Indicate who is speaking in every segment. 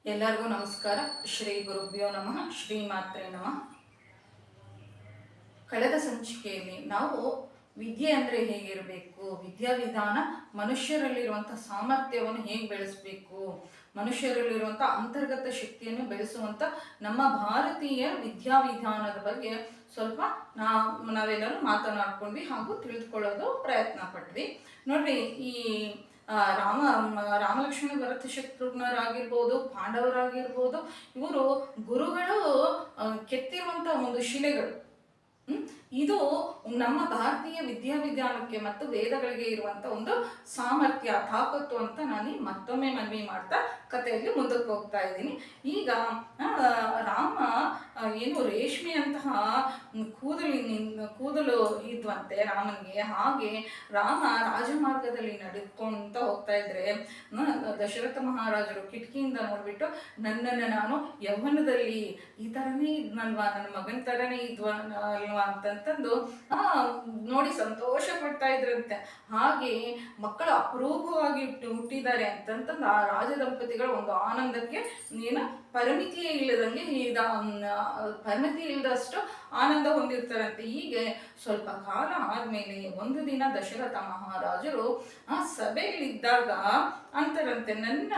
Speaker 1: ಎಲ್ಲರಿಗೂ ನಮಸ್ಕಾರ. ಶ್ರೀ ಗುರುಭ್ಯೋ ನಮಃ. ಶ್ರೀ ಮಾತ್ರೇ ನಮಃ. ಕಳೆದ ಸಂಚಿಕೆಯಲ್ಲಿ ನಾವು ವಿದ್ಯೆ ಅಂದರೆ ಹೇಗಿರಬೇಕು, ವಿದ್ಯಾವಿಧಾನ ಮನುಷ್ಯರಲ್ಲಿರುವಂಥ ಸಾಮರ್ಥ್ಯವನ್ನು ಹೇಗೆ ಬೆಳೆಸಬೇಕು, ಮನುಷ್ಯರಲ್ಲಿರುವಂಥ ಅಂತರ್ಗತ ಶಕ್ತಿಯನ್ನು ಬೆಳೆಸುವಂಥ ನಮ್ಮ ಭಾರತೀಯ ವಿದ್ಯಾವಿಧಾನದ ಬಗ್ಗೆ ಸ್ವಲ್ಪ ನಾವೆಲ್ಲರೂ ಮಾತನಾಡ್ಕೊಂಡ್ವಿ ಹಾಗೂ ತಿಳಿದುಕೊಳ್ಳೋದು ಪ್ರಯತ್ನ ಪಟ್ವಿ. ನೋಡ್ರಿ, ಈ ರಾಮಲಕ್ಷ್ಮಣ ಭರತ ಶತ್ರುಘ್ನರಾಗಿರ್ಬೋದು, ಪಾಂಡವರಾಗಿರ್ಬೋದು, ಇವರು ಗುರುಗಳು ಕೆತ್ತಿರುವಂಥ ಒಂದು ಶಿಲೆಗಳು. ಇದು ನಮ್ಮ ಭಾರತೀಯ ವಿದ್ಯಾವಿಧಾನಕ್ಕೆ ಮತ್ತು ವೇದಗಳಿಗೆ ಇರುವಂತ ಒಂದು ಸಾಮರ್ಥ್ಯ, ತಾಕತ್ತು ಅಂತ ನಾನು ಮತ್ತೊಮ್ಮೆ ಮನವಿ ಮಾಡ್ತಾ ಕಥೆಯಲ್ಲಿ ಮುಂದಕ್ಕೆ ಹೋಗ್ತಾ ಇದ್ದೀನಿ. ಈಗ ರಾಮ ಏನು ರೇಷ್ಮೆಯಂತಹ ಕೂದಲು ಇದ್ವಂತೆ ರಾಮನಿಗೆ. ಹಾಗೆ ರಾಮ ರಾಜಮಾರ್ಗದಲ್ಲಿ ನಡೆದುಕೊಂತ ಹೋಗ್ತಾ ಇದ್ರೆ ದಶರಥ ಮಹಾರಾಜರು ಕಿಟಕಿಯಿಂದ ನೋಡ್ಬಿಟ್ಟು, ನನ್ನನ್ನು ನಾನು ಯೌವನದಲ್ಲಿ ಈ ಥರನೇ ಇದ್ನಲ್ವಾ, ನನ್ನ ಮಗನ ಥರನೇ ಇದ್ವಾ ಅಲ್ವಾ ಅಂತಂತಂದು ನೋಡಿ ಸಂತೋಷ ಪಡ್ತಾ ಇದ್ರಂತೆ. ಹಾಗೆ ಮಕ್ಕಳು ಅಪರೂಪವಾಗಿ ಹುಟ್ಟಿದ್ದಾರೆ ಅಂತಂತಂದು ಆ ರಾಜ ದಂಪತಿಗಳ ಒಂದು ಆನಂದಕ್ಕೆ ಪರಿಮಿತಿಯೇ ಇಲ್ಲದಂಗೆ ಪರಿಮಿತಿ ಇಲ್ಲದಷ್ಟು ಆನಂದ ಹೊಂದಿರ್ತಾರಂತೆ. ಹೀಗೆ ಸ್ವಲ್ಪ ಕಾಲ ಆದ್ಮೇಲೆ ಒಂದು ದಿನ ದಶರಥ ಮಹಾರಾಜರು ಆ ಸಭೆಯಲ್ಲಿದ್ದಾಗ ಅಂತಾರಂತೆ, ನನ್ನ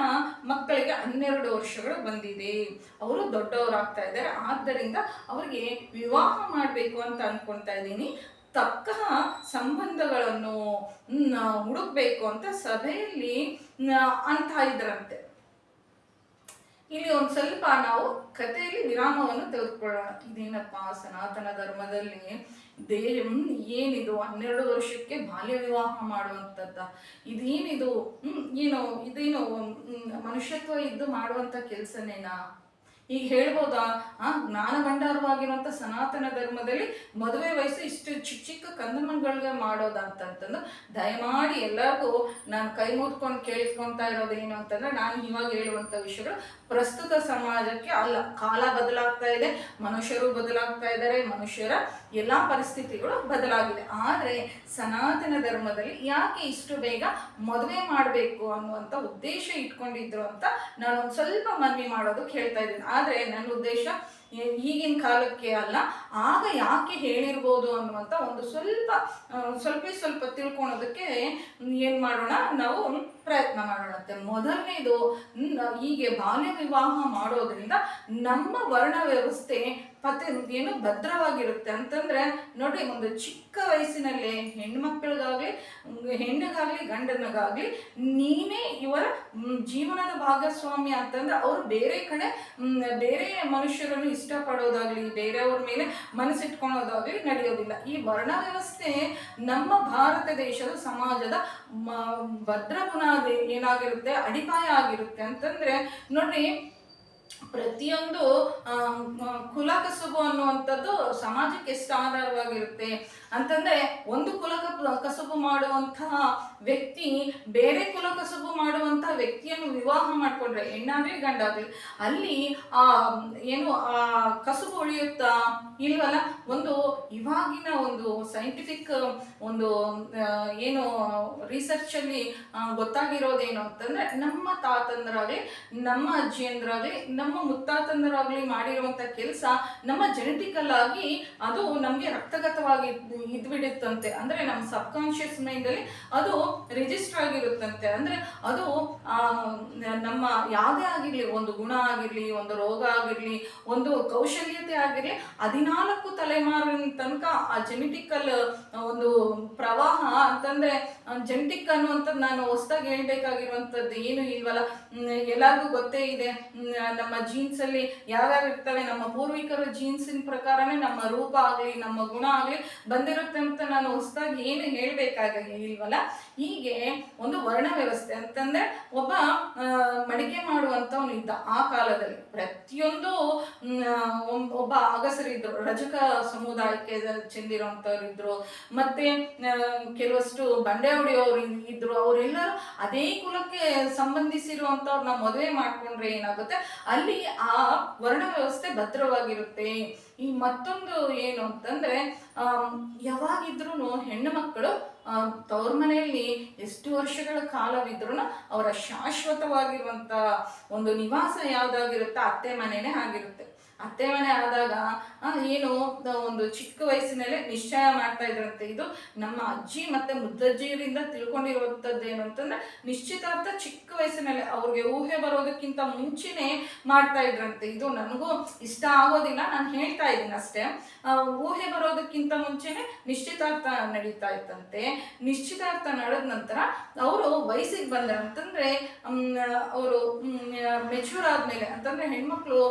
Speaker 1: ಮಕ್ಕಳಿಗೆ 12 ವರ್ಷಗಳು ಬಂದಿದೆ, ಅವರು ದೊಡ್ಡವರಾಗ್ತಾ ಇದ್ದಾರೆ, ಆದ್ದರಿಂದ ಅವರಿಗೆ ವಿವಾಹ ಮಾಡಬೇಕು ಅಂತ ಅನ್ಕೊಳ್ತಾ ಇದ್ದೀನಿ, ತಕ್ಕ ಸಂಬಂಧಗಳನ್ನು ಹುಡುಕ್ಬೇಕು ಅಂತ ಸಭೆಯಲ್ಲಿ ಅಂತ ಇದ್ರಂತೆ. ಇಲ್ಲಿ ಒಂದು ಸ್ವಲ್ಪ ನಾವು ಕಥೆಯಲ್ಲಿ ವಿರಾಮವನ್ನು ತೆಗೆದುಕೊಳ್ಳೋಣ. ಇದೇನಪ್ಪ, ಸನಾತನ ಧರ್ಮದಲ್ಲಿ ಏನಿದು 12 ವರ್ಷಕ್ಕೆ ಬಾಲ್ಯ ವಿವಾಹ ಮಾಡುವಂಥದ್ದ, ಇದೇನಿದು ಇದೇನು ಮನುಷ್ಯತ್ವ ಇದ್ದು ಮಾಡುವಂಥ ಕೆಲಸನೇನಾ? ಈಗ ಹೇಳ್ಬೋದಾ, ಜ್ಞಾನ ಭಂಡಾರವಾಗಿರುವಂಥ ಸನಾತನ ಧರ್ಮದಲ್ಲಿ ಮದುವೆ ವಯಸ್ಸು ಇಷ್ಟು ಚಿಕ್ಕ ಚಿಕ್ಕ ಕಂದಮಗಳಿಗೆ ಮಾಡೋದಂತಂತಂದು ದಯಮಾಡಿ ಎಲ್ಲರಿಗೂ ನಾನು ಕೈ ಮುದ್ಕೊಂಡು ಕೇಳಿಸ್ಕೊತಾ ಇರೋದೇನು ಅಂತಂದ್ರೆ, ನಾನು ಇವಾಗ ಹೇಳುವಂಥ ವಿಷಯಗಳು ಪ್ರಸ್ತುತ ಸಮಾಜಕ್ಕೆ ಅಲ್ಲ. ಕಾಲ ಬದಲಾಗ್ತಾ ಇದೆ, ಮನುಷ್ಯರು ಬದಲಾಗ್ತಾ ಇದ್ದಾರೆ, ಮನುಷ್ಯರ ಎಲ್ಲ ಪರಿಸ್ಥಿತಿಗಳು ಬದಲಾಗಿದೆ. ಆದರೆ ಸನಾತನ ಧರ್ಮದಲ್ಲಿ ಯಾಕೆ ಇಷ್ಟು ಬೇಗ ಮದುವೆ ಮಾಡಬೇಕು ಅನ್ನುವಂಥ ಉದ್ದೇಶ ಇಟ್ಕೊಂಡಿದ್ರು ಅಂತ ನಾನು ಒಂದು ಸ್ವಲ್ಪ ಮನವಿ ಮಾಡೋದಕ್ಕೆ ಹೇಳ್ತಾ ಇದ್ದೀನಿ. ಆದರೆ ನನ್ನ ಉದ್ದೇಶ ಈಗಿನ ಕಾಲಕ್ಕೆ ಅಲ್ಲ, ಆಗ ಯಾಕೆ ಹೇಳಿರ್ಬೋದು ಅನ್ನುವಂಥ ಒಂದು ಸ್ವಲ್ಪ ತಿಳ್ಕೊಳೋದಕ್ಕೆ ಏನು ಮಾಡೋಣ, ನಾವು ಪ್ರಯತ್ನ ಮಾಡೋಣಂತೆ. ಮೊದಲನೇದು, ಹೀಗೆ ಬಾಲ್ಯ ವಿವಾಹ ಮಾಡೋದ್ರಿಂದ ನಮ್ಮ ವರ್ಣ ವ್ಯವಸ್ಥೆ ಭದ್ರವಾಗಿರುತ್ತೆ ಅಂತಂದ್ರೆ, ನೋಡಿ, ಒಂದು ಚಿಕ್ಕ ವಯಸ್ಸಿನಲ್ಲೇ ಹೆಣ್ಣಿಗಾಗ್ಲಿ ಗಂಡನಿಗಾಗ್ಲಿ ನೀನೇ ಇವರ ಜೀವನದ ಭಾಗಸ್ವಾಮಿ ಅಂತಂದ್ರೆ, ಅವರು ಬೇರೆ ಮನುಷ್ಯರನ್ನು ಇಷ್ಟಪಡೋದಾಗ್ಲಿ, ಬೇರೆಯವ್ರ ಮೇಲೆ ಮನಸ್ಸಿಟ್ಕೊಳೋದಾಗ್ಲಿ ನಡೆಯೋದಿಲ್ಲ. ಈ ವರ್ಣ ವ್ಯವಸ್ಥೆ ನಮ್ಮ ಭಾರತ ದೇಶದ ಸಮಾಜದ ಭದ್ರ ಬುನಾದಿ ಏನಾಗಿರುತ್ತೆ, ಅಡಿಪಾಯ ಆಗಿರುತ್ತೆ ಅಂತಂದ್ರೆ, ನೋಡ್ರಿ, ಪ್ರತಿಯೊಂದು ಕುಲ ಕಸುಬು ಅನ್ನುವಂಥದ್ದು ಸಮಾಜಕ್ಕೆ ಎಷ್ಟು ಆಧಾರವಾಗಿರುತ್ತೆ ಅಂತಂದ್ರೆ, ಒಂದು ಕಸುಬು ಮಾಡುವಂತಹ ವ್ಯಕ್ತಿ ಬೇರೆ ಕಸುಬು ಮಾಡುವಂತಹ ವ್ಯಕ್ತಿಯನ್ನು ವಿವಾಹ ಮಾಡಿಕೊಂಡ್ರೆ, ಹೆಣ್ಣಾಗ್ಲಿ ಗಂಡಾಗ್ಲಿ, ಅಲ್ಲಿ ಆ ಕಸುಬು ಉಳಿಯುತ್ತಾ ಇಲ್ವಲ್ಲ. ಇವಾಗಿನ ಒಂದು ಸೈಂಟಿಫಿಕ್ ಒಂದು ರಿಸರ್ಚ್ ಅಲ್ಲಿ ಗೊತ್ತಾಗಿರೋದೇನು ಅಂತಂದ್ರೆ, ನಮ್ಮ ತಾತಂದ್ರಾಗ್ಲಿ, ನಮ್ಮ ಅಜ್ಜಿಯಂದ್ರಾಗ್ಲಿ, ನಮ್ಮ ಮುತ್ತಾತಂದರಾಗ್ಲಿ ಮಾಡಿರುವಂತ ಕೆಲಸ ನಮ್ಮ ಜೆನೆಟಿಕಲ್ ಆಗಿ ಅದು ನಮ್ಗೆ ರಕ್ತಗತವಾಗಿ ಇದ್ಬಿಡುತ್ತಂತೆ. ಅಂದ್ರೆ ನಮ್ಮ ಸಬ್ ಕಾನ್ಶಿಯಸ್ ಮೈಂಡ್ ಅಲ್ಲಿ ಅದು ರಿಜಿಸ್ಟರ್ ಆಗಿರುತ್ತಂತೆ. ಅಂದ್ರೆ ಅದು ನಮ್ಮ ಯಾವುದೇ ಆಗಿರ್ಲಿ, ಒಂದು ಗುಣ ಆಗಿರ್ಲಿ, ಒಂದು ರೋಗ ಆಗಿರ್ಲಿ, ಒಂದು ಕೌಶಲ್ಯತೆ ಆಗಿರ್ಲಿ, 14 ತಲೆಮಾರಿನ ತನಕ ಆ ಜೆನೆಟಿಕಲ್ ಒಂದು ಪ್ರವಾಹ ಅಂತಂದ್ರೆ, ಜೆನೆಟಿಕ್ ಅನ್ನುವಂಥದ್ದು ನಾನು ಹೊಸದಾಗಿ ಹೇಳ್ಬೇಕಾಗಿರುವಂಥದ್ದು ಏನು ಇಲ್ವಲ್ಲ. ಎಲ್ಲರಿಗೂ ಗೊತ್ತೇ ಇದೆ, ನಮ್ಮ ಜೀನ್ಸ್ ಅಲ್ಲಿ ಯಾವ್ಯಾವ ಇರ್ತವೆ, ನಮ್ಮ ಪೂರ್ವಿಕರ ಜೀನ್ಸಿನ ಪ್ರಕಾರನೇ ನಮ್ಮ ರೂಪ ಆಗ್ಲಿ, ನಮ್ಮ ಗುಣ ಆಗ್ಲಿ ಬಂದಿರುತ್ತೆ ಅಂತ ನಾನು ಹೊಸದಾಗಿ ಏನು ಹೇಳ್ಬೇಕಾಗಿಲ್ವಲ್ಲ. ಹೀಗೆ ಒಂದು ವರ್ಣ ವ್ಯವಸ್ಥೆ ಅಂತಂದ್ರೆ, ಒಬ್ಬ ಮಡಿಕೆ ಮಾಡುವಂತವನು ಇದ್ದ ಆ ಕಾಲದಲ್ಲಿ. ಪ್ರತಿಯೊಂದು ಒಬ್ಬ ಅಗಸರಿದ್ರು, ರಜಕ ಸಮುದಾಯಕ್ಕೆ ಚೆಂದಿರುವಂತವ್ರು ಇದ್ರು, ಮತ್ತೆ ಕೆಲವಷ್ಟು ಬಂಡೆ ಹೊಡೆಯೋರು ಇದ್ರು. ಅವರೆಲ್ಲರೂ ಅದೇ ಕುಲಕ್ಕೆ ಸಂಬಂಧಿಸಿರುವಂತವ್ರನ್ನ ಮದುವೆ ಮಾಡ್ಕೊಂಡ್ರೆ ಏನಾಗುತ್ತೆ, ಅಲ್ಲಿ ಆ ವರ್ಣ ವ್ಯವಸ್ಥೆ ಭದ್ರವಾಗಿರುತ್ತೆ. ಈ ಮತ್ತೊಂದು ಏನು ಅಂತಂದ್ರೆ, ಯಾವಾಗಿದ್ರೂ ಹೆಣ್ಣು ಮಕ್ಕಳು ತವ್ರ ಮನೆಯಲ್ಲಿ ಎಷ್ಟು ವರ್ಷಗಳ ಕಾಲವಿದ್ರೂ ಅವರ ಶಾಶ್ವತವಾಗಿರುವಂತ ಒಂದು ನಿವಾಸ ಯಾವ್ದಾಗಿರುತ್ತೆ ಅತ್ತೆ ಮನೆನೇ ಆಗಿರುತ್ತೆ. ಅತ್ತೆ ಮನೆ ಆದಾಗ ಏನು ಒಂದು ಚಿಕ್ಕ ವಯಸ್ಸಿನಲ್ಲೇ ನಿಶ್ಚಯ ಮಾಡ್ತಾ ಇದ್ರಂತೆ. ಇದು ನಮ್ಮ ಅಜ್ಜಿ ಮತ್ತೆ ಮುದ್ದಜ್ಜಿಯರಿಂದ ತಿಳ್ಕೊಂಡಿರುವಂಥದ್ದು ಏನು ಅಂತಂದ್ರೆ ನಿಶ್ಚಿತಾರ್ಥ ಚಿಕ್ಕ ವಯಸ್ಸಿನಲ್ಲೇ ಅವ್ರಿಗೆ ಊಹೆ ಬರೋದಕ್ಕಿಂತ ಮುಂಚೆನೆ ಮಾಡ್ತಾ ಇದ್ರಂತೆ. ಇದು ನನಗೂ ಇಷ್ಟ ಆಗೋದಿಲ್ಲ, ನಾನು ಹೇಳ್ತಾ ಇದ್ದೀನಿ ಅಷ್ಟೇ. ಊಹೆ ಬರೋದಕ್ಕಿಂತ ಮುಂಚೆನೆ ನಿಶ್ಚಿತಾರ್ಥ ನಡೀತಾ ಇತ್ತಂತೆ. ನಿಶ್ಚಿತಾರ್ಥ ನಡೆದ ನಂತರ ಅವರು ವಯಸ್ಸಿಗೆ ಬಂದ್ರ ಅಂತಂದ್ರೆ ಅವರು ಮೆಚೂರ್ ಆದ್ಮೇಲೆ ಅಂತಂದ್ರೆ ಹೆಣ್ಮಕ್ಳು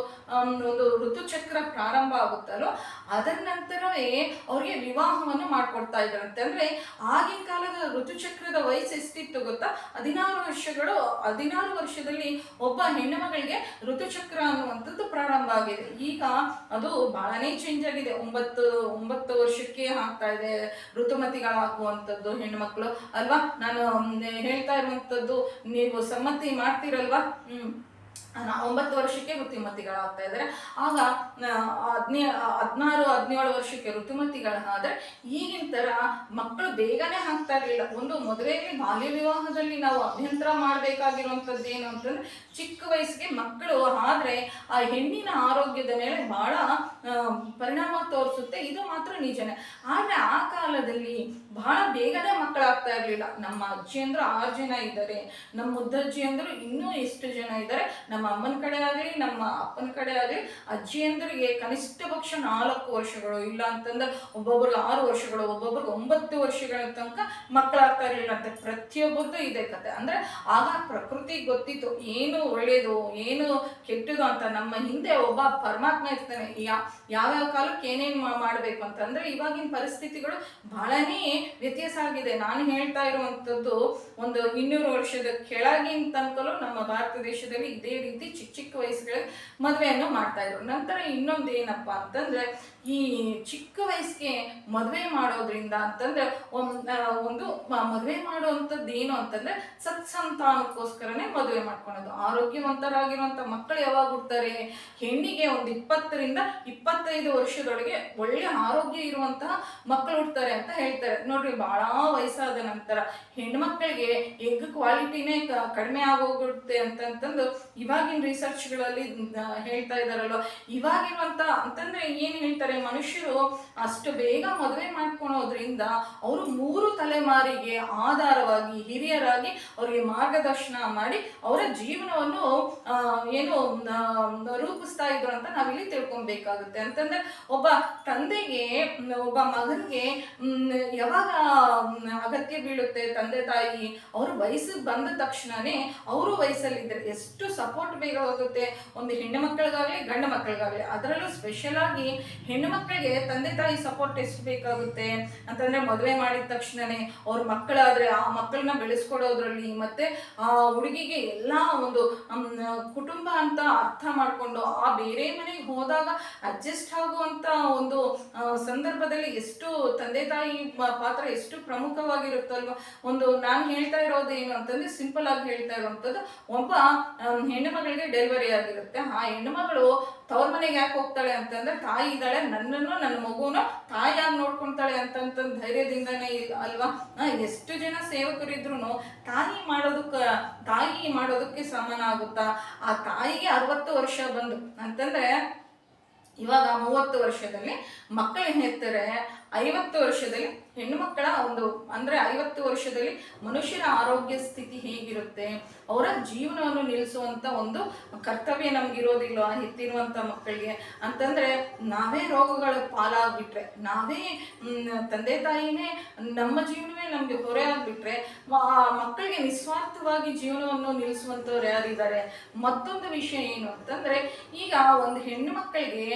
Speaker 1: ಒಂದು ಋತುಚಕ್ರ ಪ್ರಾರಂಭ ಆಗುತ್ತಲ್ಲೋ ಅದರ ನಂತರವೇ ಅವ್ರಿಗೆ ವಿವಾಹವನ್ನು ಮಾಡ್ಕೊಡ್ತಾ ಇದ್ರಂತೆ. ಅಂದ್ರೆ ಆಗಿನ ಕಾಲದ ಋತುಚಕ್ರದ ವಯಸ್ಸು ಎಷ್ಟಿತ್ತು ಗೊತ್ತಾ? 16 ವರ್ಷದಲ್ಲಿ ಒಬ್ಬ ಹೆಣ್ಣು ಮಗಳಿಗೆ ಋತುಚಕ್ರ ಅನ್ನುವಂಥದ್ದು ಪ್ರಾರಂಭ ಆಗಿದೆ. ಈಗ ಅದು ಬಹಳನೇ ಚೇಂಜ್ ಆಗಿದೆ. 9 ವರ್ಷಕ್ಕೆ ಆಗ್ತಾ ಇದೆ ಋತುಮತಿಗಳಾಗುವಂಥದ್ದು ಹೆಣ್ಮಕ್ಳು ಅಲ್ವಾ. ನಾನು ಹೇಳ್ತಾ ಇರುವಂಥದ್ದು ನೀವು ಸಮ್ಮತಿ ಮಾಡ್ತೀರಲ್ವಾ? 9 ವರ್ಷಕ್ಕೆ ಋತುಮತಿಗಳಾಗ್ತಾ ಇದ್ದಾರೆ. ಆಗ 16-17 ವರ್ಷಕ್ಕೆ ಋತುಮತಿಗಳಾದ್ರೆ ಈಗಿನ ತರ ಮಕ್ಕಳು ಬೇಗನೆ ಆಗ್ತಾ ಇರಲಿಲ್ಲ. ಒಂದು ಮದುವೆಯಲ್ಲಿ ಬಾಲ್ಯ ವಿವಾಹದಲ್ಲಿ ನಾವು ಅಭ್ಯಂತರ ಮಾಡಬೇಕಾಗಿರುವಂಥದ್ದು ಏನು ಅಂತಂದ್ರೆ ಚಿಕ್ಕ ವಯಸ್ಸಿಗೆ ಮಕ್ಕಳು ಆದ್ರೆ ಆ ಹೆಣ್ಣಿನ ಆರೋಗ್ಯದ ಮೇಲೆ ಬಹಳ ಪರಿಣಾಮ ತೋರಿಸುತ್ತೆ. ಇದು ಮಾತ್ರ ನಿಜನೇ. ಆದ್ರೆ ಆ ಕಾಲದಲ್ಲಿ ಬಹಳ ಬೇಗನೆ ಮಕ್ಕಳಾಗ್ತಾ ಇರ್ಲಿಲ್ಲ. ನಮ್ಮ ಅಜ್ಜಿಯಂದ್ರು 6 ಜನ ಇದ್ದಾರೆ, ನಮ್ಮ ಮುದ್ದಜ್ಜಿಯಂದ್ರು ಇನ್ನೂ ಎಷ್ಟು ಜನ ಇದ್ದಾರೆ. ನಮ್ಮ ಅಮ್ಮನ ಕಡೆ ಆಗಲಿ ನಮ್ಮ ಅಪ್ಪನ ಕಡೆ ಆಗಲಿ ಅಜ್ಜಿಯಂದ್ರಿಗೆ ಕನಿಷ್ಠ ಪಕ್ಷ 4 ವರ್ಷಗಳು, ಇಲ್ಲ ಅಂತಂದ್ರೆ ಒಬ್ಬೊಬ್ರಿಗೆ 6 ವರ್ಷಗಳು, ಒಬ್ಬೊಬ್ರಿಗೆ 9 ವರ್ಷಗಳ ತನಕ ಮಕ್ಕಳಾಗ್ತಾ ಇರ್ಲಿಲ್ಲ ಅಂತ. ಪ್ರತಿಯೊಬ್ಬರದ್ದು ಇದೆ ಕತೆ. ಅಂದ್ರೆ ಆಗ ಪ್ರಕೃತಿಗೆ ಗೊತ್ತಿತ್ತು ಏನು ಒಳ್ಳೇದು ಏನು ಕೆಟ್ಟದು ಅಂತ. ನಮ್ಮ ಹಿಂದೆ ಒಬ್ಬ ಪರಮಾತ್ಮ ಇರ್ತಾನೆ, ಯಾವ್ಯಾವ ಕಾಲಕ್ಕೆ ಏನೇನ್ ಮಾಡ್ಬೇಕು ಅಂತ. ಅಂದ್ರೆ ಇವಾಗಿನ ಪರಿಸ್ಥಿತಿಗಳು ಬಹಳನೇ ವ್ಯತ್ಯಾಸ ಆಗಿದೆ. ನಾನು ಹೇಳ್ತಾ ಇರುವಂತದ್ದು ಒಂದು 200 ವರ್ಷದ ಕೆಳಗಿನ ತನಕಲೂ ನಮ್ಮ ಭಾರತ ದೇಶದಲ್ಲಿ ಇದೇ ರೀತಿ ಚಿಕ್ಕ ವಯಸ್ಸುಗಳಿಗೆ ಮದುವೆಯನ್ನು ಮಾಡ್ತಾ ಇದ್ರು. ನಂತರ ಇನ್ನೊಂದು ಏನಪ್ಪಾ ಅಂತಂದ್ರೆ ಈ ಚಿಕ್ಕ ವಯಸ್ಸಿಗೆ ಮದುವೆ ಮಾಡೋದ್ರಿಂದ ಅಂತಂದ್ರೆ ಒಂದು ಮದುವೆ ಮಾಡುವಂಥದ್ದು ಏನು ಅಂತಂದ್ರೆ ಸತ್ಸಂತಾನಕ್ಕೋಸ್ಕರನೇ ಮದುವೆ ಮಾಡ್ಕೊಳೋದು. ಆರೋಗ್ಯವಂತರಾಗಿರುವಂತ ಮಕ್ಕಳು ಯಾವಾಗ ಹುಡ್ತಾರೆ? ಹೆಣ್ಣಿಗೆ ಒಂದು 20ರಿಂದ 25 ವರ್ಷದೊಳಗೆ ಒಳ್ಳೆ ಆರೋಗ್ಯ ಇರುವಂತಹ ಮಕ್ಕಳು ಹುಡ್ತಾರೆ ಅಂತ ಹೇಳ್ತಾರೆ. ನೋಡ್ರಿ, ಬಹಳ ವಯಸ್ಸಾದ ನಂತರ ಹೆಣ್ಮಕ್ಳಿಗೆ ಎಗ್ ಕ್ವಾಲಿಟಿನೇ ಕಡಿಮೆ ಆಗೋಗುತ್ತೆ ಅಂತಂದು ಇವಾಗಿನ ರಿಸರ್ಚ್ಗಳಲ್ಲಿ ಹೇಳ್ತಾ ಇದಾರಲ್ವ. ಇವಾಗಿರುವಂತ ಅಂತಂದ್ರೆ ಏನ್ ಹೇಳ್ತಾರೆ, ಮನುಷ್ಯರು ಅಷ್ಟು ಬೇಗ ಮದುವೆ ಮಾಡ್ಕೊಳೋದ್ರಿಂದ ಅವರು 3 ತಲೆಮಾರಿಗೆ ಆಧಾರವಾಗಿ ಹಿರಿಯರಾಗಿ ಅವರಿಗೆ ಮಾರ್ಗದರ್ಶನ ಮಾಡಿ ಅವರ ಜೀವನವನ್ನು ಏನು ರೂಪಿಸ್ತಾ ಇದ್ರು ಅಂತ ನಾವಿಲ್ಲಿ ತಿಳ್ಕೊಬೇಕಾಗುತ್ತೆ. ಅಂತಂದ್ರೆ ಒಬ್ಬ ತಂದೆಗೆ ಒಬ್ಬ ಮಗನಿಗೆ ಯಾವಾಗ ಅಗತ್ಯ ಬೀಳುತ್ತೆ, ತಂದೆ ತಾಯಿ ಅವರು ವಯಸ್ಸಿಗೆ ಬಂದ ತಕ್ಷಣನೇ ಅವರು ವಯಸ್ಸಲ್ಲಿದ್ದಾರೆ ಎಷ್ಟು ಸಪೋರ್ಟ್ ಬೇಕಾಗುತ್ತೆ ಒಂದು ಹೆಣ್ಣು ಮಕ್ಕಳಿಗಾಗ್ಲಿ ಗಂಡು ಮಕ್ಕಳಿಗಾಗ್ಲಿ. ಅದರಲ್ಲೂ ಸ್ಪೆಷಲ್ ಆಗಿ ಹೆಣ್ಣು ಮಕ್ಕಳಿಗೆ ತಂದೆ ತಾಯಿ ಸಪೋರ್ಟ್ ಎಷ್ಟು ಬೇಕಾಗುತ್ತೆ ಅಂತಂದ್ರೆ ಮದುವೆ ಮಾಡಿದ ತಕ್ಷಣನೇ ಅವ್ರ ಮಕ್ಕಳಾದ್ರೆ ಆ ಮಕ್ಕಳನ್ನ ಬೆಳೆಸ್ಕೊಡೋದ್ರಲ್ಲಿ ಮತ್ತೆ ಆ ಹುಡುಗಿಗೆ ಎಲ್ಲಾ ಒಂದು ಕುಟುಂಬ ಅಂತ ಅರ್ಥ ಮಾಡ್ಕೊಂಡು ಆ ಬೇರೆ ಮನೆಗೆ ಹೋದಾಗ ಅಡ್ಜಸ್ಟ್ ಆಗುವಂತ ಒಂದು ಸಂದರ್ಭದಲ್ಲಿ ಎಷ್ಟು ತಂದೆ ತಾಯಿ ಪಾತ್ರ ಎಷ್ಟು ಪ್ರಮುಖವಾಗಿರುತ್ತಲ್ವ. ಒಂದು ನಾನು ಹೇಳ್ತಾ ಇರೋದು ಏನು ಅಂತಂದ್ರೆ ಸಿಂಪಲ್ ಆಗಿ ಹೇಳ್ತಾ ಇರುವಂತದ್ದು, ಒಬ್ಬ ಹೆಣ್ಣು ಮಗಳಿಗೆ ಡೆಲಿವರಿ ಆಗಿರುತ್ತೆ. ಆ ಹೆಣ್ಣು ಮಗಳು ತವ್ರ ಮನೆಗೆ ಯಾಕೆ ಹೋಗ್ತಾಳೆ ಅಂತಂದ್ರೆ ತಾಯಿ ಇದ್ದಾಳೆ, ನನ್ನನ್ನು ನನ್ನ ಮಗುನ ತಾಯಿಯಾಗಿ ನೋಡ್ಕೊಂತಾಳೆ ಅಂತ ಧೈರ್ಯದಿಂದನೇ ಅಲ್ವಾ. ಎಷ್ಟು ಜನ ಸೇವಕರಿದ್ರು ತಾಯಿ ಮಾಡೋದಕ್ಕೆ ಸಮಾನ ಆಗುತ್ತಾ? ಆ ತಾಯಿಗೆ 60 ವರ್ಷ ಬಂದು ಅಂತಂದ್ರೆ ಇವಾಗ 30 ವರ್ಷದಲ್ಲಿ ಮಕ್ಕಳು ಹೆತ್ತರೆ 50 ವರ್ಷದಲ್ಲಿ ಹೆಣ್ಣು ಮಕ್ಕಳ ಒಂದು ಅಂದ್ರೆ 50 ವರ್ಷದಲ್ಲಿ ಮನುಷ್ಯರ ಆರೋಗ್ಯ ಸ್ಥಿತಿ ಹೇಗಿರುತ್ತೆ, ಅವರ ಜೀವನವನ್ನು ನಿಲ್ಲಿಸುವಂತ ಒಂದು ಕರ್ತವ್ಯ ನಮ್ಗಿರೋದಿಲ್ಲ ಹೆತ್ತಿರುವಂತ ಮಕ್ಕಳಿಗೆ. ಅಂತಂದ್ರೆ ನಾವೇ ರೋಗಗಳ ಪಾಲಾಗ್ಬಿಟ್ರೆ, ನಾವೇ ತಂದೆ ತಾಯಿನೇ ನಮ್ಮ ಜೀವನವೇ ನಮ್ಗೆ ಹೊರೆ ಆಗ್ಬಿಟ್ರೆ ಮಕ್ಕಳಿಗೆ ನಿಸ್ವಾರ್ಥವಾಗಿ ಜೀವನವನ್ನು ನಿಲ್ಲಿಸುವಂತವ್ರು ಯಾರಿದ್ದಾರೆ? ಮತ್ತೊಂದು ವಿಷಯ ಏನು ಅಂತಂದ್ರೆ ಈಗ ಒಂದು ಹೆಣ್ಣು ಮಕ್ಕಳಿಗೆ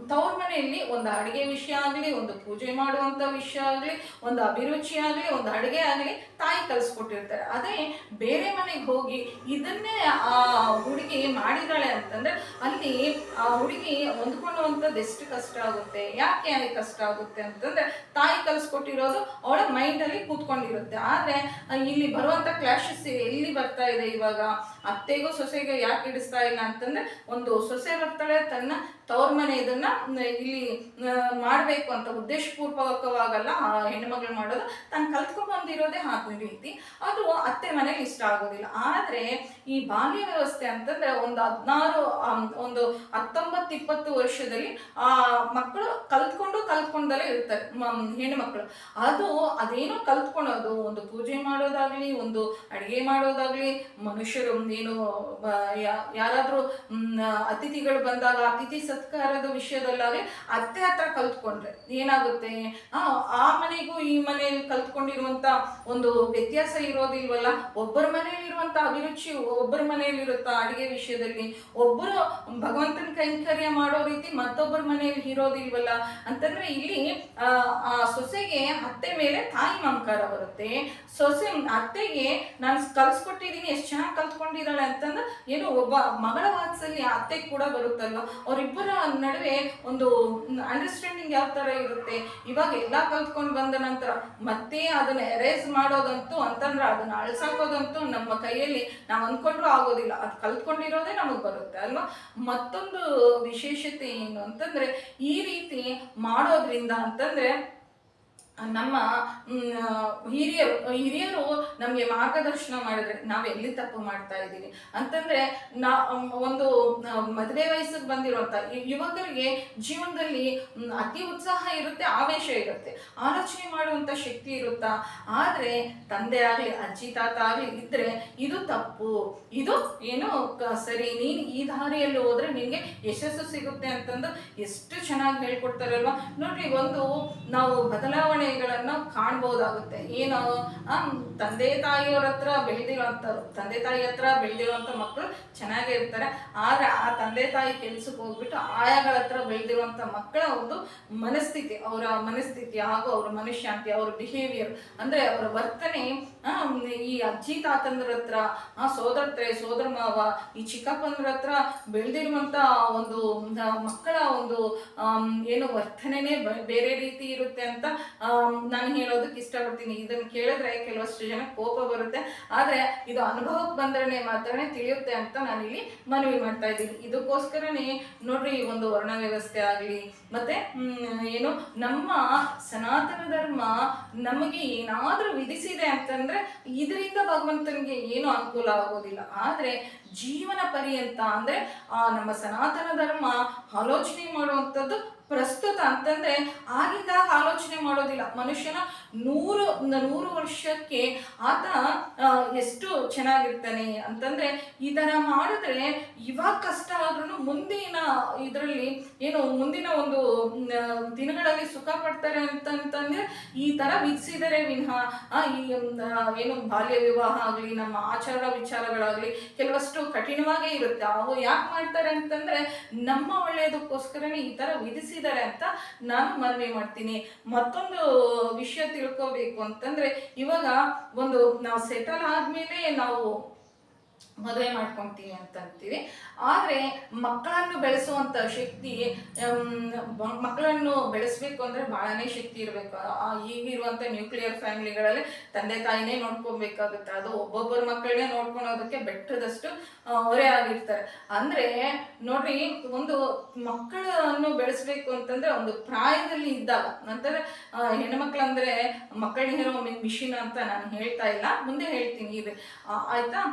Speaker 1: ತವ್ರ ಮನೆಯಲ್ಲಿ ಒಂದು ಅಡಿಗೆ ವಿಷಯ ಆಗಲಿ, ಒಂದು ಪೂಜೆ ಮಾಡುವಂತ ವಿಷಯ ಆಗಲಿ, ಒಂದು ಅಭಿರುಚಿ ಆಗಲಿ, ಒಂದು ಅಡುಗೆ ಆಗಲಿ ತಾಯಿ ಕಲಿಸ್ಕೊಟ್ಟಿರ್ತಾರೆ. ಅದೇ ಬೇರೆ ಮನೆಗೆ ಹೋಗಿ ಇದನ್ನೇ ಆ ಹುಡುಗಿ ಮಾಡಿದಾಳೆ ಅಂತಂದ್ರೆ ಅಲ್ಲಿ ಆ ಹುಡುಗಿ ಹೊಂದ್ಕೊಳ್ಳುವಂಥದ್ದು ಎಷ್ಟು ಕಷ್ಟ ಆಗುತ್ತೆ. ಯಾಕೆ ಅಲ್ಲಿ ಕಷ್ಟ ಆಗುತ್ತೆ ಅಂತಂದ್ರೆ ತಾಯಿ ಕಲಿಸ್ಕೊಟ್ಟಿರೋದು ಅವಳ ಮೈಂಡ್ ಅಲ್ಲಿ ಕೂತ್ಕೊಂಡಿರುತ್ತೆ. ಆದ್ರೆ ಇಲ್ಲಿ ಬರುವಂತ ಕ್ಲಾಶಸ್ ಎಲ್ಲಿ ಬರ್ತಾ ಇದೆ ಇವಾಗ? ಅತ್ತೆಗೂ ಸೊಸೆಗೂ ಯಾಕೆ ಇಡಿಸ್ತಾ ಇಲ್ಲ ಅಂತಂದ್ರೆ ಒಂದು ಸೊಸೆ ಬರ್ತಾಳೆ ತನ್ನ ತವ್ರ ಮನೆ ಇದನ್ನ ಇಲ್ಲಿ ಮಾಡ್ಬೇಕು ಅಂತ ಉದ್ದೇಶಪೂರ್ವಕವಾಗಲ್ಲ ಆ ಹೆಣ್ಣುಮಗಳು ಮಾಡೋದು, ತಾನು ಕಲ್ತ್ಕೊಂಡ್ ಬಂದಿರೋದೇ ಹಾಗೆ ರೀತಿ, ಅದು ಅತ್ತೆ ಮನೆಗೆ ಇಷ್ಟ ಆಗೋದಿಲ್ಲ. ಆದ್ರೆ ಈ ಬಾಲ್ಯ ವ್ಯವಸ್ಥೆ ಅಂತಂದ್ರೆ ಒಂದು 16 ಒಂದು 19-20 ವರ್ಷದಲ್ಲಿ ಆ ಮಕ್ಕಳು ಕಲ್ತ್ಕೊಂಡಲ್ಲೇ ಇರ್ತಾರೆ, ಹೆಣ್ಣು ಮಕ್ಕಳು. ಅದೇನೋ ಕಲ್ತ್ಕೊಳೋದು, ಒಂದು ಪೂಜೆ ಮಾಡೋದಾಗ್ಲಿ, ಒಂದು ಅಡಿಗೆ ಮಾಡೋದಾಗ್ಲಿ, ಮನುಷ್ಯರು ಏನು ಯಾರಾದ್ರೂ ಅತಿಥಿಗಳು ಬಂದಾಗ ಅತಿಥಿ ಸತ್ಕಾರದ ವಿಷಯದಲ್ಲಾಗ್ಲಿ ಅತ್ತೆ ಹತ್ರ ಕಲ್ತ್ಕೊಂಡ್ರೆ ಏನಾಗುತ್ತೆ, ಆ ಮನೆಗೂ ಈ ಮನೆಯಲ್ಲಿ ಕಲ್ತ್ಕೊಂಡಿರುವಂತ ಒಂದು ವ್ಯತ್ಯಾಸ ಇರೋದಿಲ್ವಲ್ಲ. ಒಬ್ಬರ ಮನೆಯಲ್ಲಿ ಇರುವಂತ ಅಭಿರುಚಿ ಒಬ್ಬರ ಮನೆಯಲ್ಲಿ ಇರುತ್ತಾ ಅಡಿಗೆ ವಿಷಯದಲ್ಲಿ, ಒಬ್ಬರು ಭಗವಂತನ ಕೈಂಕರ್ಯ ಮಾಡೋ ರೀತಿ ಮತ್ತೊಬ್ಬರ ಮನೆಯಲ್ಲಿ ಇರೋದಿಲ್ವಲ್ಲ. ಅಂತಂದ್ರೆ ಇಲ್ಲಿ ಆ ಸೊಸೆಗೆ ಅತ್ತೆ ಮೇಲೆ ತಾಯಿ ಮಮಕಾರ ಬರುತ್ತೆ, ಅತ್ತೆಗೆ ನಾನು ಕಲ್ಸ್ಕೊಟ್ಟಿದ್ದೀನಿ, ಎಷ್ಟು ಚೆನ್ನಾಗಿ ಕಲ್ತ್ಕೊಂಡಿದ್ದಾಳೆ ಅಂತಂದ್ರೆ ಏನು ಒಬ್ಬ ಮಗಳ ವಾತ್ಸಲ್ಯ ಅತ್ತೆಗೆ ಕೂಡ ಬರುತ್ತಲ್ವ. ಅವರಿಬ್ಬರ ನಡುವೆ ಒಂದು ಅಂಡರ್ಸ್ಟ್ಯಾಂಡಿಂಗ್ ಯಾವ ತರ ಇರುತ್ತೆ. ಇವಾಗ ಎಲ್ಲ ಕಲ್ತ್ಕೊಂಡು ಬಂದ ನಂತರ ಮತ್ತೆ ಅದನ್ನ ಎರೇಸ್ ಮಾಡೋದಂತೂ ಅಂತಂದ್ರೆ ಅದನ್ನ ಅಳ್ಸಾಕೋದಂತೂ ನಮ್ಮ ಕೈಯಲ್ಲಿ ನಾವು ಅಂದ್ಕೊಂಡ್ರು ಆಗೋದಿಲ್ಲ, ಅದು ಕಲ್ತ್ಕೊಂಡಿರೋದೇ ನಮಗ್ ಬರುತ್ತೆ ಅಲ್ವಾ. ಮತ್ತೊಂದು ವಿಶೇಷತೆ ಏನು ಅಂತಂದ್ರೆ ಈ ರೀತಿ ಮಾಡೋದ್ರಿಂದ ಅಂತಂದ್ರೆ ನಮ್ಮ ಹಿರಿಯರು ನಮಗೆ ಮಾರ್ಗದರ್ಶನ ಮಾಡಿದ್ರೆ ನಾವು ಎಲ್ಲಿ ತಪ್ಪು ಮಾಡ್ತಾ ಇದ್ದೀವಿ ಅಂತಂದ್ರೆ ಒಂದು ಮದುವೆ ವಯಸ್ಸಿಗೆ ಬಂದಿರುವಂತ ಯುವಕರಿಗೆ ಜೀವನದಲ್ಲಿ ಅತಿ ಉತ್ಸಾಹ ಇರುತ್ತೆ, ಆವೇಶ ಇರುತ್ತೆ, ಆಲೋಚನೆ ಮಾಡುವಂತ ಶಕ್ತಿ ಇರುತ್ತಾ. ಆದ್ರೆ ತಂದೆ ಆಗ್ಲಿ ಅಜ್ಜಿ ತಾತ ಆಗ್ಲಿ ಇದ್ರೆ ಇದು ತಪ್ಪು, ಇದು ಏನು ಸರಿ, ನೀನ್ ಈ ದಾರಿಯಲ್ಲಿ ಹೋದ್ರೆ ನಿನ್ಗೆ ಯಶಸ್ಸು ಸಿಗುತ್ತೆ ಅಂತಂದು ಎಷ್ಟು ಚೆನ್ನಾಗಿ ಹೇಳ್ಕೊಡ್ತಾರಲ್ವಾ. ನೋಡ್ರಿ, ಒಂದು ನಾವು ಬದಲಾವಣೆ ಕಾಣ್ಬೋದಾಗುತ್ತೆ. ಏನು ತಂದೆ ತಾಯಿಯವ್ರ ಹತ್ರ ಬೆಳೆದಿರುವಂತವ್ರು, ತಂದೆ ತಾಯಿ ಹತ್ರ ಬೆಳೆದಿರುವಂತ ಮಕ್ಕಳು ಚೆನ್ನಾಗೇ ಇರ್ತಾರೆ. ಆದ್ರೆ ಆ ತಂದೆ ತಾಯಿ ಕೆಲ್ಸಕ್ಕೆ ಹೋಗ್ಬಿಟ್ಟು ಆಯಾಗಳ ಹತ್ರ ಬೆಳೆದಿರುವಂತ ಮಕ್ಕಳ ಒಂದು ಮನಸ್ಥಿತಿ, ಅವರ ಮನಸ್ಥಿತಿ ಹಾಗೂ ಅವರ ಮನಃಶಾಂತಿ, ಅವರ ಬಿಹೇವಿಯರ್ ಅಂದ್ರೆ ಅವರ ವರ್ತನೆ ಈ ಅಜ್ಜಿ ತಾತಂದ್ರ ಹತ್ರ, ಸೋದರ ಮಾವ, ಈ ಚಿಕ್ಕಪ್ಪಂದ್ರ ಹತ್ರ ಬೆಳೆದಿರುವಂತ ಒಂದು ಮಕ್ಕಳ ಒಂದು ಏನು ವರ್ತನೆನೇ ಬೇರೆ ರೀತಿ ಇರುತ್ತೆ ಅಂತ ನಾನು ಹೇಳೋದಕ್ಕೆ ಇಷ್ಟಪಡ್ತೀನಿ. ಇದನ್ನು ಕೇಳಿದ್ರೆ ಕೆಲವಷ್ಟು ಜನ ಕೋಪ ಬರುತ್ತೆ, ಆದ್ರೆ ಇದು ಅನುಭವಕ್ಕೆ ಬಂದ್ರೆ ಮಾತ್ರನೇ ತಿಳಿಯುತ್ತೆ ಅಂತ ನಾನು ಇಲ್ಲಿ ಮನವಿ ಮಾಡ್ತಾ ಇದ್ದೀನಿ. ಇದಕ್ಕೋಸ್ಕರನೇ ನೋಡ್ರಿ, ಒಂದು ವರ್ಣ ವ್ಯವಸ್ಥೆ ಆಗ್ಲಿ, ಮತ್ತೆ ಏನು ನಮ್ಮ ಸನಾತನ ಧರ್ಮ ನಮಗೆ ಏನಾದ್ರೂ ವಿಧಿಸಿದೆ ಅಂತಂದ್ರೆ ಇದರಿಂದ ಭಗವಂತನಿಗೆ ಏನು ಅನುಕೂಲ ಆಗೋದಿಲ್ಲ. ಆದ್ರೆ ಜೀವನ ಪರ್ಯಂತ ಅಂದ್ರೆ ನಮ್ಮ ಸನಾತನ ಧರ್ಮ ಆಲೋಚನೆ ಮಾಡುವಂಥದ್ದು ಪ್ರಸ್ತುತ ಅಂತಂದ್ರೆ ಆಗಿದ್ದಾಗ ಆಲೋಚನೆ ಮಾಡೋದಿಲ್ಲ. ಮನುಷ್ಯನ 100 ವರ್ಷಕ್ಕೆ ಆತ ಎಷ್ಟು ಚೆನ್ನಾಗಿರ್ತಾನೆ ಅಂತಂದ್ರೆ ಈ ತರ ಮಾಡಿದ್ರೆ ಇವಾಗ ಕಷ್ಟ ಆದ್ರೂ ಮುಂದಿನ ಇದರಲ್ಲಿ ಏನು ಮುಂದಿನ ಒಂದು ದಿನಗಳಲ್ಲಿ ಸುಖ ಪಡ್ತಾರೆ ಅಂತಂದ್ರೆ ಈ ತರ ವಿಧಿಸಿದರೆ ವಿನಃ ಈ ಏನು ಬಾಲ್ಯ ವಿವಾಹ ಆಗ್ಲಿ, ನಮ್ಮ ಆಚಾರ ವಿಚಾರಗಳಾಗ್ಲಿ ಕೆಲವಷ್ಟು ಕಠಿಣವಾಗೇ ಇರುತ್ತೆ. ಅವು ಯಾಕೆ ಮಾಡ್ತಾರೆ ಅಂತಂದ್ರೆ ನಮ್ಮ ಒಳ್ಳೆಯದಕ್ಕೋಸ್ಕರನೇ ಈ ತರ ವಿಧಿಸಿ ಅಂತ ನಾನು ಮನವಿ ಮಾಡ್ತೀನಿ. ಮತ್ತೊಂದು ವಿಷಯ ತಿಳ್ಕೋಬೇಕು ಅಂತಂದ್ರೆ ಇವಾಗ ಒಂದು ನಾವು ಸೆಟಲ್ ಆದ್ಮೇಲೆ ನಾವು ಮದುವೆ ಮಾಡ್ಕೊಂತೀವಿ ಅಂತ ಅಂತೀವಿ. ಆದ್ರೆ ಮಕ್ಕಳನ್ನು ಬೆಳೆಸುವಂತ ಶಕ್ತಿ, ಮಕ್ಕಳನ್ನು ಬೆಳೆಸ್ಬೇಕು ಅಂದ್ರೆ ಬಹಳನೇ ಶಕ್ತಿ ಇರಬೇಕು. ಈಗಿರುವಂತ ನ್ಯೂಕ್ಲಿಯರ್ ಫ್ಯಾಮಿಲಿಗಳಲ್ಲಿ ತಂದೆ ತಾಯಿನೇ ನೋಡ್ಕೊಬೇಕಾಗುತ್ತೆ. ಅದು ಒಬ್ಬೊಬ್ಬರ ಮಕ್ಕಳನ್ನೇ ನೋಡ್ಕೊಳೋದಕ್ಕೆ ಬೆಟ್ಟದಷ್ಟು ಹೊರೆ ಆಗಿರ್ತಾರೆ. ಅಂದ್ರೆ ನೋಡ್ರಿ, ಒಂದು ಮಕ್ಕಳನ್ನು ಬೆಳೆಸ್ಬೇಕು ಅಂತಂದ್ರೆ ಒಂದು ಪ್ರಾಯದಲ್ಲಿ ಇದ್ದಾಗ, ಅಂತಂದ್ರೆ ಹೆಣ್ಮಕ್ಳಂದ್ರೆ ಮಕ್ಕಳನ್ನ ಹೇಳೋ ಮಿಷಿನ್ ಅಂತ ನಾನು ಹೇಳ್ತಾ ಇಲ್ಲ, ಮುಂದೆ ಹೇಳ್ತೀನಿ ಇದು ಆಯ್ತಾ.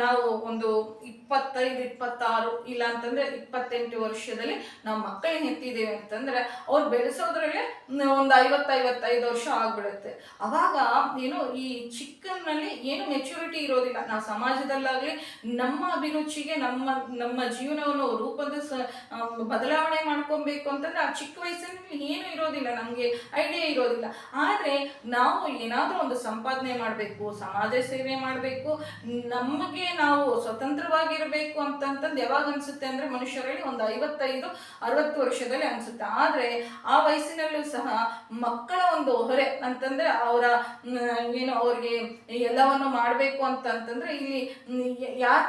Speaker 1: ನಾವು ಒಂದು 25-26 ಇಲ್ಲ ಅಂತಂದ್ರೆ 28 ವರ್ಷದಲ್ಲಿ ನಾವು ಮಕ್ಕಳನ್ನ ಹೆತ್ತಿದ್ದೇವೆ ಅಂತಂದ್ರೆ ಅವ್ರು ಬೆಳೆಸೋದ್ರಲ್ಲಿ ಒಂದು 50-55 ವರ್ಷ ಆಗ್ಬಿಡುತ್ತೆ. ಅವಾಗ ಏನು ಈ ಚಿಕ್ಕನಲ್ಲಿ ಏನು ಮೆಚುರಿಟಿ ಇರೋದಿಲ್ಲ. ನಾವು ಸಮಾಜದಲ್ಲಾಗ್ಲಿ ನಮ್ಮ ಅಭಿರುಚಿಗೆ ನಮ್ಮ ಜೀವನವನ್ನು ಬದಲಾವಣೆ ಮಾಡ್ಕೊಬೇಕು ಅಂತಂದ್ರೆ ಆ ಚಿಕ್ಕ ವಯಸ್ಸಿನಲ್ಲಿ ಏನು ಇರೋದಿಲ್ಲ, ನಮ್ಗೆ ಐಡಿಯಾ ಇರೋದಿಲ್ಲ. ಆದ್ರೆ ನಾವು ಏನಾದ್ರೂ ಒಂದು ಸಂಪಾದನೆ ಮಾಡ್ಬೇಕು, ಸಮಾಜ ಸೇವೆ ಮಾಡ್ಬೇಕು, ನಮಗೆ ನಾವು ಸ್ವತಂತ್ರವಾಗಿರ್ಬೇಕು ಅಂತಂತಂದು ಯಾವಾಗ ಅನ್ಸುತ್ತೆ ಅಂದ್ರೆ ಮನುಷ್ಯರಲ್ಲಿ ಒಂದು 55-60 ವರ್ಷದಲ್ಲಿ ಅನ್ಸುತ್ತೆ. ಆದ್ರೆ ಆ ವಯಸ್ಸಿನಲ್ಲೂ ಸಹ ಮಕ್ಕಳ ಒಂದು ಹೊರೆ ಅಂತಂದ್ರೆ ಅವರ ಏನು ಅವ್ರಿಗೆ ಎಲ್ಲವನ್ನು ಮಾಡ್ಬೇಕು ಅಂತಂತಂದ್ರೆ ಇಲ್ಲಿ ಯಾರು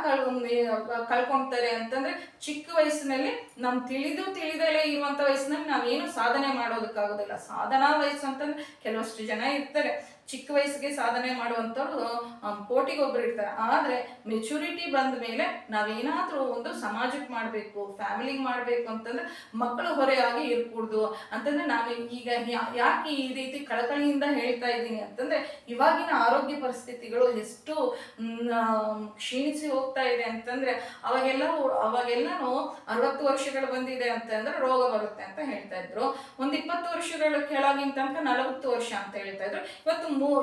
Speaker 1: ಕಳ್ಕೊಂತಾರೆ ಅಂತಂದ್ರೆ ಚಿಕ್ಕ ವಯಸ್ಸಿನಲ್ಲಿ ನಮ್ ತಿಳಿದಲೇ ಇರುವಂತ ವಯಸ್ಸಿನಲ್ಲಿ ನಾವೇನು ಸಾಧನೆ ಮಾಡೋದಕ್ಕಾಗೋದಿಲ್ಲ. ಸಾಧನಾ ವಯಸ್ಸು ಅಂತಂದ್ರೆ ಕೆಲವಷ್ಟು ಜನ ಇರ್ತಾರೆ, ಚಿಕ್ಕ ವಯಸ್ಸಿಗೆ ಸಾಧನೆ ಮಾಡುವಂಥವ್ರು ಕೋಟಿಗೊಬ್ಬರು ಇರ್ತಾರೆ. ಆದರೆ ಮೆಚುರಿಟಿ ಬಂದ ಮೇಲೆ ನಾವೇನಾದರೂ ಒಂದು ಸಮಾಜಕ್ಕೆ ಮಾಡಬೇಕು, ಫ್ಯಾಮಿಲಿಗೆ ಮಾಡಬೇಕು ಅಂತಂದ್ರೆ ಮಕ್ಕಳು ಹೊರೆಯಾಗಿ ಇರ್ಕೂಡ್ದು ಅಂತಂದ್ರೆ ನಾನು ಈಗ ಯಾಕೆ ಈ ರೀತಿ ಕಳಕಳಿಯಿಂದ ಹೇಳ್ತಾ ಇದ್ದೀನಿ ಅಂತಂದ್ರೆ ಇವಾಗಿನ ಆರೋಗ್ಯ ಪರಿಸ್ಥಿತಿಗಳು ಎಷ್ಟು ಕ್ಷೀಣಿಸಿ ಹೋಗ್ತಾ ಇದೆ ಅಂತಂದ್ರೆ ಅವಾಗೆಲ್ಲನೂ 60 ವರ್ಷಗಳು ಬಂದಿದೆ ಅಂತಂದ್ರೆ ರೋಗ ಬರುತ್ತೆ ಅಂತ ಹೇಳ್ತಾ ಇದ್ರು. ಒಂದು 20 ವರ್ಷಗಳ ಕೆಳಗಿನ ತನಕ 40 ವರ್ಷ ಅಂತ ಹೇಳ್ತಾ ಇದ್ರು.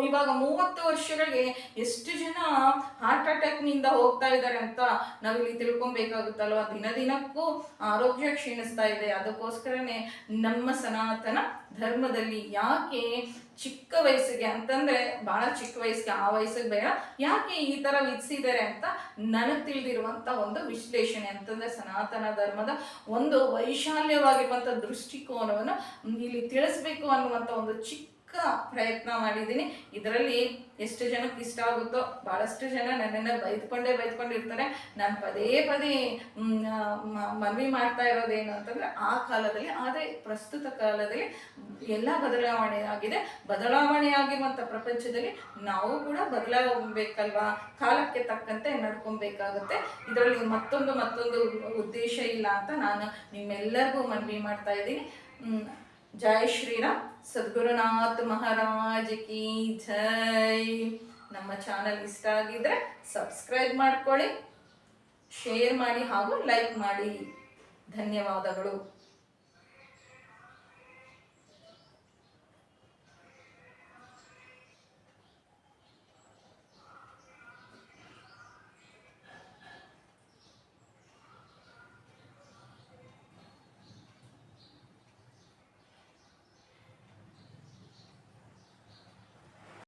Speaker 1: ಇವಾಗ 30 ವರ್ಷಗಳಿಗೆ ಎಷ್ಟು ಜನ ಹಾರ್ಟ್ ಅಟ್ಯಾಕ್ ನಿಂದ ಹೋಗ್ತಾ ಇದ್ದಾರೆ ಅಂತ ನಾವಿಲ್ಲಿ ತಿಳ್ಕೊಬೇಕಾಗುತ್ತಲ್ವ. ದಿನಕ್ಕೂ ಆರೋಗ್ಯ ಕ್ಷೀಣಿಸ್ತಾ ಇದೆ. ಅದಕ್ಕೋಸ್ಕರನೇ ನಮ್ಮ ಸನಾತನ ಧರ್ಮದಲ್ಲಿ ಯಾಕೆ ಚಿಕ್ಕ ವಯಸ್ಸಿಗೆ ಅಂತಂದ್ರೆ ಬಹಳ ಚಿಕ್ಕ ವಯಸ್ಸಿಗೆ, ಆ ವಯಸ್ಸಿಗೆ ಬೇಡ, ಯಾಕೆ ಈ ತರ ವಿಧಿಸಿದ್ದಾರೆ ಅಂತ ನನಗೆ ತಿಳಿದಿರುವಂತ ಒಂದು ವಿಶ್ಲೇಷಣೆ ಅಂತಂದ್ರೆ ಸನಾತನ ಧರ್ಮದ ಒಂದು ವೈಶಾಲ್ಯವಾಗಿರುವಂತ ದೃಷ್ಟಿಕೋನವನ್ನು ಇಲ್ಲಿ ತಿಳಿಸ್ಬೇಕು ಅನ್ನುವಂತ ಒಂದು ಚಿಕ್ಕ ಪ್ರಯತ್ನ ಮಾಡಿದ್ದೀನಿ. ಇದರಲ್ಲಿ ಎಷ್ಟು ಜನಕ್ಕೆ ಇಷ್ಟ ಆಗುತ್ತೋ, ಬಹಳಷ್ಟು ಜನ ನನ್ನನ್ನು ಬೈದ್ಕೊಂಡಿರ್ತಾರೆ. ನಾನು ಪದೇ ಮನವಿ ಮಾಡ್ತಾ ಇರೋದೇನು ಅಂತಂದ್ರೆ ಆ ಕಾಲದಲ್ಲಿ, ಆದರೆ ಪ್ರಸ್ತುತ ಕಾಲದಲ್ಲಿ ಎಲ್ಲ ಬದಲಾವಣೆ ಆಗಿದೆ. ಬದಲಾವಣೆ ಆಗಿರುವಂಥ ಪ್ರಪಂಚದಲ್ಲಿ ನಾವು ಕೂಡ ಬದಲಾಗಬೇಕಲ್ವಾ, ಕಾಲಕ್ಕೆ ತಕ್ಕಂತೆ ನಡ್ಕೊಬೇಕಾಗುತ್ತೆ. ಇದರಲ್ಲಿ ಮತ್ತೊಂದು ಉದ್ದೇಶ ಇಲ್ಲ ಅಂತ ನಾನು ನಿಮ್ಮೆಲ್ಲರಿಗೂ ಮನವಿ ಮಾಡ್ತಾ ಇದ್ದೀನಿ. ಜೈ ಶ್ರೀರಾಮ್. ಸದ್ಗುರುನಾಥ್ ಮಹಾರಾಜ್ ಕಿ ಜೈ. ನಮ್ಮ ಚಾನಲ್ ಇಷ್ಟ ಆಗಿದ್ರೆ ಸಬ್ಸ್ಕ್ರೈಬ್ ಮಾಡ್ಕೊಳ್ಳಿ, ಶೇರ್ ಮಾಡಿ ಹಾಗೂ ಲೈಕ್ ಮಾಡಿ. ಧನ್ಯವಾದಗಳು.